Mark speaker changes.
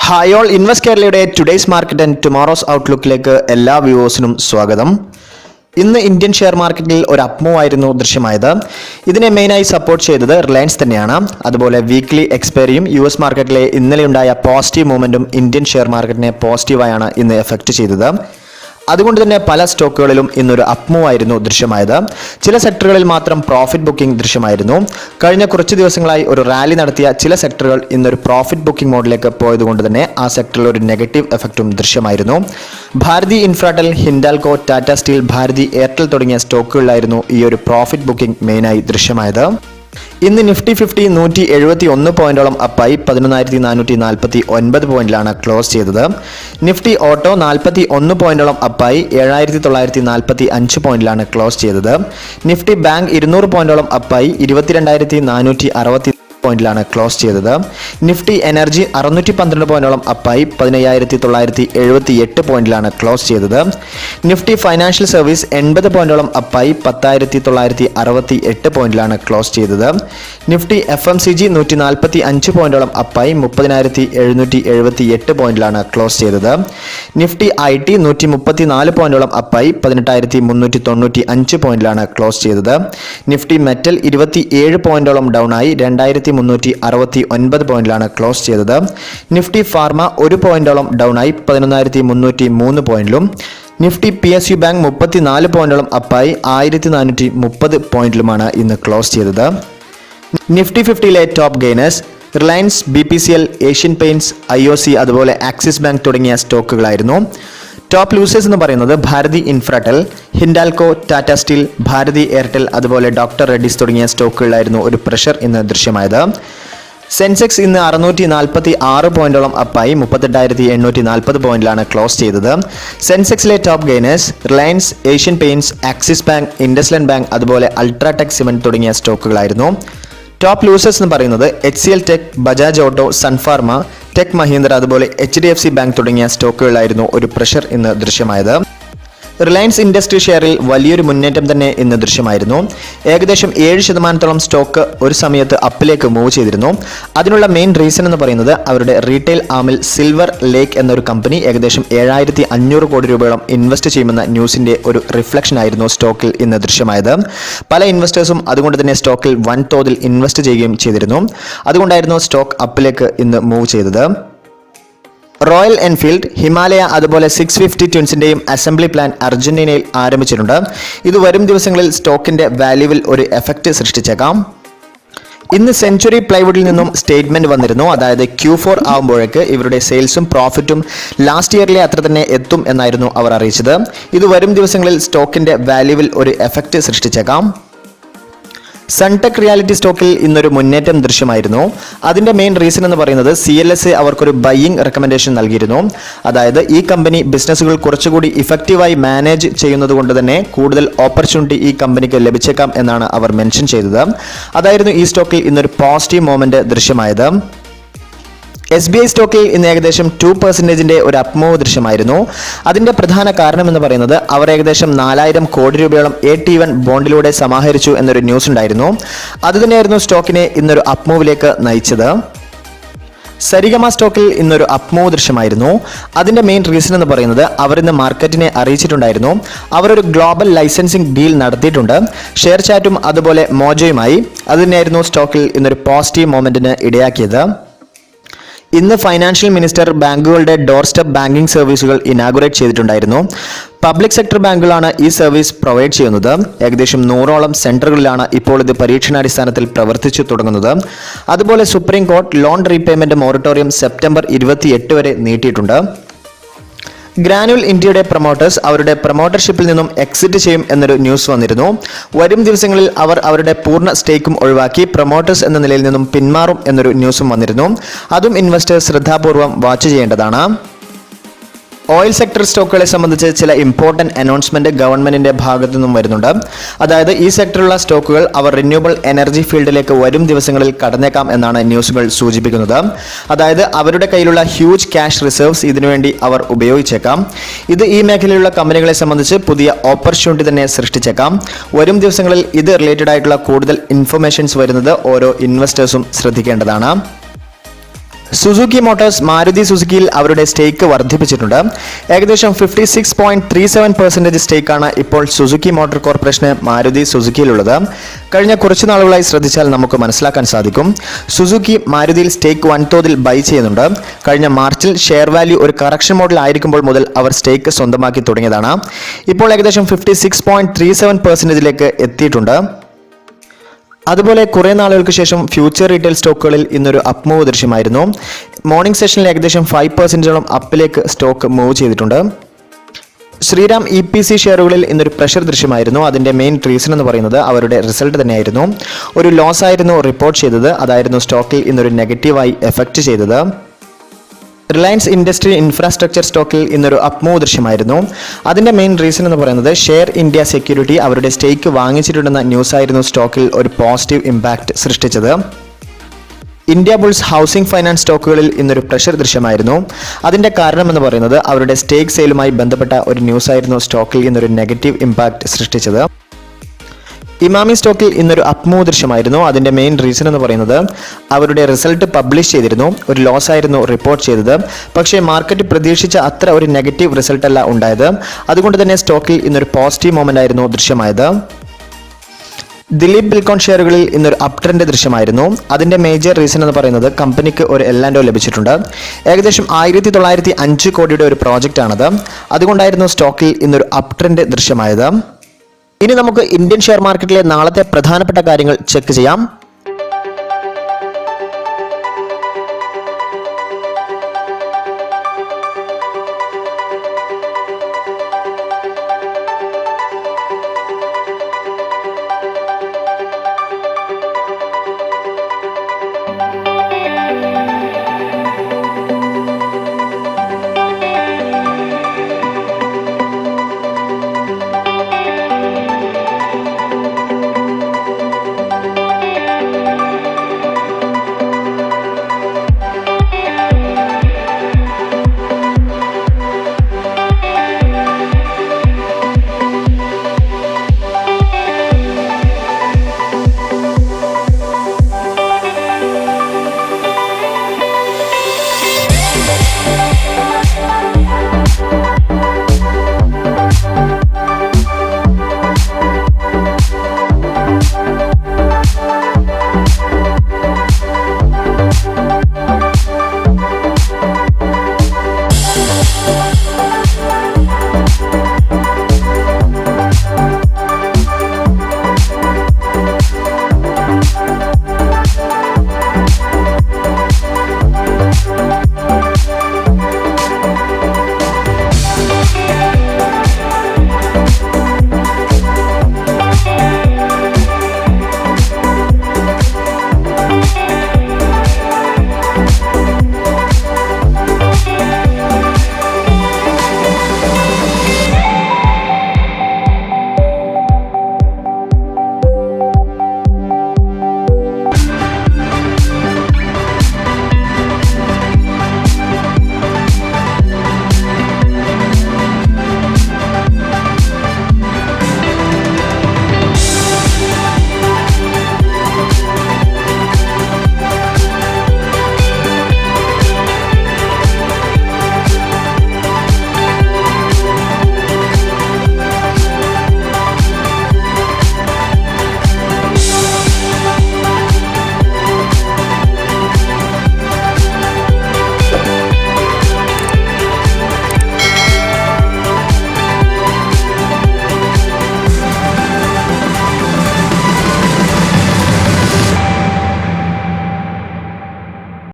Speaker 1: Hi all invest കേരളയുടെ today's market and tomorrow's ഔട്ട്ലുക്കിലേക്ക് എല്ലാ വ്യൂവേഴ്സിനും സ്വാഗതം. ഇന്ന് ഇന്ത്യൻ ഷെയർ മാർക്കറ്റിൽ ഒരു അപ്മൂവ് ആയിരുന്നു ദൃശ്യമായത്. ഇതിനെ മെയിനായി സപ്പോർട്ട് ചെയ്തത് റിലയൻസ് തന്നെയാണ്. അതുപോലെ വീക്ക്ലി എക്സ്പയറിയും US മാർക്കറ്റിലെ ഇന്നലെയുണ്ടായ പോസിറ്റീവ് മൂവ്മെന്റും ഇന്ത്യൻ ഷെയർ മാർക്കറ്റിനെ പോസിറ്റീവായാണ് ഇന്ന് എഫക്റ്റ് ചെയ്തത്. അതുകൊണ്ട് തന്നെ പല സ്റ്റോക്കുകളിലും ഇന്നൊരു അപ്മൂവ് ആയിരുന്നു ദൃശ്യമായത്. ചില സെക്ടറുകളിൽ മാത്രം പ്രോഫിറ്റ് ബുക്കിംഗ് ദൃശ്യമായിരുന്നു. കഴിഞ്ഞ കുറച്ച് ദിവസങ്ങളായി ഒരു റാലി നടത്തിയ ചില സെക്ടറുകൾ ഇന്നൊരു പ്രോഫിറ്റ് ബുക്കിംഗ് മോഡിലേക്ക് പോയതുകൊണ്ട് തന്നെ ആ സെക്ടറിൽ ഒരു നെഗറ്റീവ് എഫക്റ്റും ദൃശ്യമായിരുന്നു. ഭാരതി ഇൻഫ്രാടെൽ, ഹിൻഡാൽകോ, ടാറ്റ സ്റ്റീൽ, ഭാരതി എയർടെൽ തുടങ്ങിയ സ്റ്റോക്കുകളിലായിരുന്നു ഈ ഒരു പ്രോഫിറ്റ് ബുക്കിംഗ് മെയിനായി ദൃശ്യമായത്. ഇന്ന് നിഫ്റ്റി 50 171 പോയിന്റോളം അപ്പായി 11,449 പോയിന്റിലാണ് ക്ലോസ് ചെയ്തത്. നിഫ്റ്റി ഓട്ടോ 41 പോയിന്റോളം അപ്പായി 7,945 പോയിന്റിലാണ് ക്ലോസ് ചെയ്തത്. നിഫ്റ്റി ബാങ്ക് 200 പോയിന്റോളം അപ്പായി 22,460 പോയിന്റിലാണ് ക്ലോസ് ചെയ്തത്. നിഫ്റ്റി എനർജി 612 പോയിന്റോളം അപ്പായി 15,978 പോയിന്റിലാണ് ക്ലോസ് ചെയ്തത്. നിഫ്റ്റി ഫൈനാൻഷ്യൽ സർവീസ് 80 പോയിന്റോളം അപ്പായി 10,968 പോയിന്റിലാണ് ക്ലോസ് ചെയ്തത്. നിഫ്റ്റി FMCG 145 പോയിന്റോളം അപ്പായി 30,778 പോയിന്റിലാണ് ക്ലോസ് ചെയ്തത്. നിഫ്റ്റി IT 134 പോയിന്റോളം അപ്പായി 18,395 പോയിന്റിലാണ് ക്ലോസ് ചെയ്തത്. നിഫ്റ്റി മെറ്റൽ 27 പോയിന്റോളം ഡൗൺ ആയി 2,369 പോയിന്റിലാണ് ക്ലോസ് ചെയ്തത്. നിഫ്റ്റി ഫാർമ 1 പോയിന്റോളം ഡൗൺ ആയി 11,303 പോയിന്റിലും. നിഫ്റ്റി PSU ബാങ്ക് 34 പോയിന്റോളം അപ്പായി 1,430 പോയിന്റിലുമാണ് ഇന്ന് ക്ലോസ് ചെയ്തത്. നിഫ്റ്റി 50ലെ top gainers Reliance, BPCL, Asian Paints, IOC അതുപോലെ ആക്സിസ് ബാങ്ക് തുടങ്ങിയ സ്റ്റോക്കുകളായിരുന്നു. ടോപ്പ് ലൂസേഴ്സ് എന്ന് പറയുന്നത് ഭാരതി ഇൻഫ്രാടെൽ, ഹിൻഡാൽകോ, ടാറ്റ സ്റ്റീൽ, ഭാരതി എയർടെൽ അതുപോലെ ഡോക്ടർ റെഡ്ഡീസ് തുടങ്ങിയ സ്റ്റോക്കുകളിലായിരുന്നു ഒരു പ്രഷർ ഇന്ന് ദൃശ്യമായത്. സെൻസെക്സ് ഇന്ന് 646 പോയിന്റോളം അപ്പായി 38,840 പോയിന്റിലാണ് ക്ലോസ് ചെയ്തത്. സെൻസെക്സിലെ ടോപ്പ് ഗെയിനേഴ്സ് റിലയൻസ്, ഏഷ്യൻ പെയിന്റ്സ്, ആക്സിസ് ബാങ്ക്, ഇൻഡസ്ലെൻഡ് ബാങ്ക് അതുപോലെ അൾട്രാടെക് സിമെന്റ് തുടങ്ങിയ സ്റ്റോക്കുകളായിരുന്നു. ടോപ്പ് ലൂസേഴ്സ് എന്ന് പറയുന്നത് HCL tech, Bajaj auto, Sun Pharma, tech Mahindra അതുപോലെ HDFC ബാങ്ക് തുടങ്ങിയ സ്റ്റോക്കുകളായിരുന്നു ഒരു പ്രഷർ ഇന്ന് ദൃശ്യമായത്. റിലയൻസ് ഇൻഡസ്ട്രി ഷെയറിൽ വലിയൊരു മുന്നേറ്റം തന്നെ ഇന്ന് ദൃശ്യമായിരുന്നു. ഏകദേശം 7% സ്റ്റോക്ക് ഒരു സമയത്ത് അപ്പിലേക്ക് മൂവ് ചെയ്തിരുന്നു. അതിനുള്ള മെയിൻ റീസൺ എന്ന് പറയുന്നത് അവരുടെ റീറ്റെയിൽ ആമിൽ സിൽവർ ലേക്ക് എന്നൊരു കമ്പനി ഏകദേശം 7,500 കോടി രൂപയോളം ഇൻവെസ്റ്റ് ചെയ്യുമെന്ന ന്യൂസിന്റെ ഒരു റിഫ്ലക്ഷൻ ആയിരുന്നു സ്റ്റോക്കിൽ ഇന്ന് ദൃശ്യമായത്. പല ഇൻവെസ്റ്റേഴ്സും അതുകൊണ്ട് തന്നെ സ്റ്റോക്കിൽ വൻതോതിൽ ഇൻവെസ്റ്റ് ചെയ്യുകയും ചെയ്തിരുന്നു. അതുകൊണ്ടായിരുന്നു സ്റ്റോക്ക് അപ്പിലേക്ക് ഇന്ന് മൂവ് ചെയ്തത്. റോയൽ എൻഫീൽഡ്, ഹിമാലയ അതുപോലെ 650 ട്വിൻസിന്റെയും അസംബ്ലി പ്ലാൻ അർജന്റീനയിൽ ആരംഭിച്ചിട്ടുണ്ട്. ഇത് വരും ദിവസങ്ങളിൽ സ്റ്റോക്കിന്റെ വാല്യൂവിൽ ഒരു എഫക്റ്റ് സൃഷ്ടിച്ചേക്കാം. ഇന്ന് സെഞ്ചുറി പ്ലൈവുഡിൽ നിന്നും സ്റ്റേറ്റ്മെന്റ് വന്നിരുന്നു. അതായത് Q4 ആകുമ്പോഴേക്ക് ഇവരുടെ സെയിൽസും പ്രോഫിറ്റും ലാസ്റ്റ് ഇയറിലെ അത്ര തന്നെ എത്തും എന്നായിരുന്നു അവർ അറിയിച്ചത്. ഇത് വരും ദിവസങ്ങളിൽ സ്റ്റോക്കിന്റെ വാല്യൂവിൽ ഒരു എഫക്റ്റ് സൃഷ്ടിച്ചേക്കാം. സൺടെക് റിയാലിറ്റി സ്റ്റോക്കിൽ ഇന്നൊരു മുന്നേറ്റം ദൃശ്യമായിരുന്നു. അതിന്റെ മെയിൻ റീസൺ എന്ന് പറയുന്നത് CLSA അവർക്കൊരു ബൈയിങ് റെക്കമെൻഡേഷൻ നൽകിയിരുന്നു. അതായത് ഈ കമ്പനി ബിസിനസ്സുകൾ കുറച്ചുകൂടി ഇഫക്റ്റീവായി മാനേജ് ചെയ്യുന്നത് കൊണ്ട് തന്നെ കൂടുതൽ ഓപ്പർച്യൂണിറ്റി ഈ കമ്പനിക്ക് ലഭിച്ചേക്കാം എന്നാണ് അവർ മെൻഷൻ ചെയ്തത്. അതായിരുന്നു ഈ സ്റ്റോക്കിൽ ഇന്നൊരു പോസിറ്റീവ് മൂവ്മെന്റ് ദൃശ്യമായത്. SBI സ്റ്റോക്കിൽ ഇന്ന് ഏകദേശം 2% ഒരു അപ്മൂവ് ദൃശ്യമായിരുന്നു. അതിന്റെ പ്രധാന കാരണം എന്ന് പറയുന്നത് അവർ ഏകദേശം 4,000 കോടി രൂപയോളം AT1 ബോണ്ടിലൂടെ സമാഹരിച്ചു എന്നൊരു ന്യൂസ് ഉണ്ടായിരുന്നു. അതുതന്നെയായിരുന്നു സ്റ്റോക്കിനെ ഇന്നൊരു അപ്മൂവിലേക്ക് നയിച്ചത്. സരിഗമ സ്റ്റോക്കിൽ ഇന്നൊരു അപ്മൂവ് ദൃശ്യമായിരുന്നു. അതിന്റെ മെയിൻ റീസൺ എന്ന് പറയുന്നത് അവർ ഇന്ന് മാർക്കറ്റിനെ അറിയിച്ചിട്ടുണ്ടായിരുന്നു. അവരൊരു ഗ്ലോബൽ ലൈസൻസിംഗ് ഡീൽ നടത്തിയിട്ടുണ്ട് ഷെയർ ചാറ്റും അതുപോലെ മോജോയുമായി. അതുതന്നെയായിരുന്നു സ്റ്റോക്കിൽ ഇന്നൊരു പോസിറ്റീവ് മൊമെന്റിന് ഇടയാക്കിയത്. ഇന്ന് ഫൈനാൻഷ്യൽ മിനിസ്റ്റർ ബാങ്കുകളുടെ ഡോർ സ്റ്റെപ്പ് ബാങ്കിംഗ് സർവീസുകൾ ഇനാഗുറേറ്റ് ചെയ്തിട്ടുണ്ടായിരുന്നു. പബ്ലിക് സെക്ടർ ബാങ്കുകളാണ് ഈ സർവീസ് പ്രൊവൈഡ് ചെയ്യുന്നത്. ഏകദേശം 100ഓളം സെന്ററുകളിലാണ് ഇപ്പോൾ ഇത് പരീക്ഷണാടിസ്ഥാനത്തിൽ പ്രവർത്തിച്ചു തുടങ്ങുന്നത്. അതുപോലെ സുപ്രീം കോടതി ലോൺ റീപേയ്മെന്റ് മൊറട്ടോറിയം സെപ്റ്റംബർ 28 വരെ നീട്ടിയിട്ടുണ്ട്. ഗ്രാനുൽ ഇന്ത്യയുടെ പ്രൊമോട്ടേഴ്സ് അവരുടെ പ്രൊമോട്ടർഷിപ്പിൽ നിന്നും എക്സിറ്റ് ചെയ്യും എന്നൊരു ന്യൂസ് വന്നിരുന്നു. വരും ദിവസങ്ങളിൽ അവർ അവരുടെ പൂർണ്ണ സ്റ്റേക്കും ഒഴിവാക്കി പ്രൊമോട്ടേഴ്സ് എന്ന നിലയിൽ നിന്നും പിന്മാറും എന്നൊരു ന്യൂസും വന്നിരുന്നു. അതും ഇൻവെസ്റ്റേഴ്സ് ശ്രദ്ധാപൂർവം വാച്ച് ചെയ്യേണ്ടതാണ്. ഓയിൽ സെക്ടർ സ്റ്റോക്കുകളെ സംബന്ധിച്ച് ചില ഇമ്പോർട്ടന്റ് അനൗൺസ്മെന്റ് ഗവൺമെന്റിന്റെ ഭാഗത്തു നിന്നും വരുന്നുണ്ട്. അതായത് ഈ സെക്ടറിലുള്ള സ്റ്റോക്കുകൾ അവർ റിന്യൂവബിൾ എനർജി ഫീൽഡിലേക്ക് വരും ദിവസങ്ങളിൽ കടന്നേക്കാം എന്നാണ് ന്യൂസുകൾ സൂചിപ്പിക്കുന്നത്. അതായത് അവരുടെ കയ്യിലുള്ള ഹ്യൂജ് ക്യാഷ് റിസർവ്സ് ഇതിനുവേണ്ടി അവർ ഉപയോഗിച്ചേക്കാം. ഇത് ഈ മേഖലയിലുള്ള കമ്പനികളെ സംബന്ധിച്ച് പുതിയ ഓപ്പർച്യൂണിറ്റി തന്നെ സൃഷ്ടിച്ചേക്കാം. വരും ദിവസങ്ങളിൽ ഇത് റിലേറ്റഡ് ആയിട്ടുള്ള കൂടുതൽ ഇൻഫർമേഷൻസ് വരുന്നത് ഓരോ ഇൻവെസ്റ്റേഴ്സും ശ്രദ്ധിക്കേണ്ടതാണ്. സുസുക്കി മോട്ടോഴ്സ് മാരുതി സുസുക്കിയിൽ അവരുടെ സ്റ്റേക്ക് വർദ്ധിപ്പിച്ചിട്ടുണ്ട്. ഏകദേശം 56.37% സ്റ്റേക്കാണ് ഇപ്പോൾ സുസുക്കി മോട്ടോർ കോർപ്പറേഷന് മാരുതി സുസുക്കിയിലുള്ളത്. കഴിഞ്ഞ കുറച്ചു നാളുകളായി ശ്രദ്ധിച്ചാൽ നമുക്ക് മനസ്സിലാക്കാൻ സാധിക്കും, സുസുക്കി മാരുതിയിൽ സ്റ്റേക്ക് വൻതോതിൽ ബൈ ചെയ്യുന്നുണ്ട്. കഴിഞ്ഞ മാർച്ചിൽ ഷെയർ വാല്യൂ ഒരു കറക്ഷൻ മോഡൽ ആയിരിക്കുമ്പോൾ മുതൽ അവർ സ്റ്റേക്ക് സ്വന്തമാക്കി തുടങ്ങിയതാണ്. ഇപ്പോൾ ഏകദേശം 56.37%ലേക്ക് എത്തിയിട്ടുണ്ട്. അതുപോലെ കുറേ നാളുകൾക്ക് ശേഷം ഫ്യൂച്ചർ റീറ്റെയിൽ സ്റ്റോക്കുകളിൽ ഇന്നൊരു അപ്പ് മൂവ് ദൃശ്യമായിരുന്നു. മോർണിംഗ് സെഷനിൽ ഏകദേശം 5%ഓളം അപ്പിലേക്ക് സ്റ്റോക്ക് മൂവ് ചെയ്തിട്ടുണ്ട്. ശ്രീറാം EPC ഷെയറുകളിൽ ഇന്നൊരു പ്രഷർ ദൃശ്യമായിരുന്നു. അതിൻ്റെ മെയിൻ റീസൺ എന്ന് പറയുന്നത് അവരുടെ റിസൾട്ട് തന്നെയായിരുന്നു. ഒരു ലോസ് ആയിരുന്നു റിപ്പോർട്ട് ചെയ്തത്. അതായിരുന്നു സ്റ്റോക്കിൽ ഇന്നൊരു നെഗറ്റീവായി എഫക്റ്റ് ചെയ്തത്. റിലയൻസ് ഇൻഡസ്ട്രി ഇൻഫ്രാസ്ട്രക്ചർ സ്റ്റോക്കിൽ ഇന്നൊരു അപ്പ് മൂവ് ദൃശ്യമായിരുന്നു. അതിൻ്റെ മെയിൻ റീസൺ എന്ന് പറയുന്നത് ഷെയർ ഇന്ത്യ സെക്യൂരിറ്റി അവരുടെ സ്റ്റേക്ക് വാങ്ങിച്ചിട്ടുണ്ടെന്ന ന്യൂസ് ആയിരുന്നു സ്റ്റോക്കിൽ ഒരു പോസിറ്റീവ് ഇമ്പാക്റ്റ് സൃഷ്ടിച്ചത്. ഇന്ത്യ ബുൾസ് ഹൗസിംഗ് ഫൈനാൻസ് സ്റ്റോക്കുകളിൽ ഇന്നൊരു പ്രഷർ ദൃശ്യമായിരുന്നു. അതിൻ്റെ കാരണം എന്ന് പറയുന്നത് അവരുടെ സ്റ്റേക്ക് സെയിലുമായി ബന്ധപ്പെട്ട ഒരു ന്യൂസ് ആയിരുന്നു സ്റ്റോക്കിൽ ഇന്നൊരു നെഗറ്റീവ് ഇമ്പാക്റ്റ് സൃഷ്ടിച്ചത്. ഇമാമി സ്റ്റോക്കിൽ ഇന്നൊരു അപ്പ് മൂവ് ദൃശ്യമായിരുന്നു. അതിൻ്റെ മെയിൻ റീസൺ എന്ന് പറയുന്നത് അവരുടെ റിസൾട്ട് പബ്ലിഷ് ചെയ്തിരുന്നു. ഒരു ലോസ് ആയിരുന്നു റിപ്പോർട്ട് ചെയ്തത്. പക്ഷേ മാർക്കറ്റ് പ്രതീക്ഷിച്ച അത്ര ഒരു നെഗറ്റീവ് റിസൾട്ട് അല്ല ഉണ്ടായത്. അതുകൊണ്ട് തന്നെ സ്റ്റോക്കിൽ ഇന്നൊരു പോസിറ്റീവ് മൊമെൻ്റ് ആയിരുന്നു ദൃശ്യമായത്. ദിലീപ് ബിൽക്കോൺ ഷെയറുകളിൽ ഇന്നൊരു അപ് ട്രെൻഡ് ദൃശ്യമായിരുന്നു. അതിൻ്റെ മേജർ റീസൺ എന്ന് പറയുന്നത് കമ്പനിക്ക് ഒരു L&O ലഭിച്ചിട്ടുണ്ട്. ഏകദേശം 1905 കോടിയുടെ ഒരു പ്രോജക്റ്റാണത്. അതുകൊണ്ടായിരുന്നു സ്റ്റോക്കിൽ ഇന്നൊരു അപ് ട്രെൻഡ് ദൃശ്യമായത്. ഇനി നമുക്ക് ഇന്ത്യൻ ഷെയർ മാർക്കറ്റിലെ നാളത്തെ പ്രധാനപ്പെട്ട കാര്യങ്ങൾ ചെക്ക് ചെയ്യാം.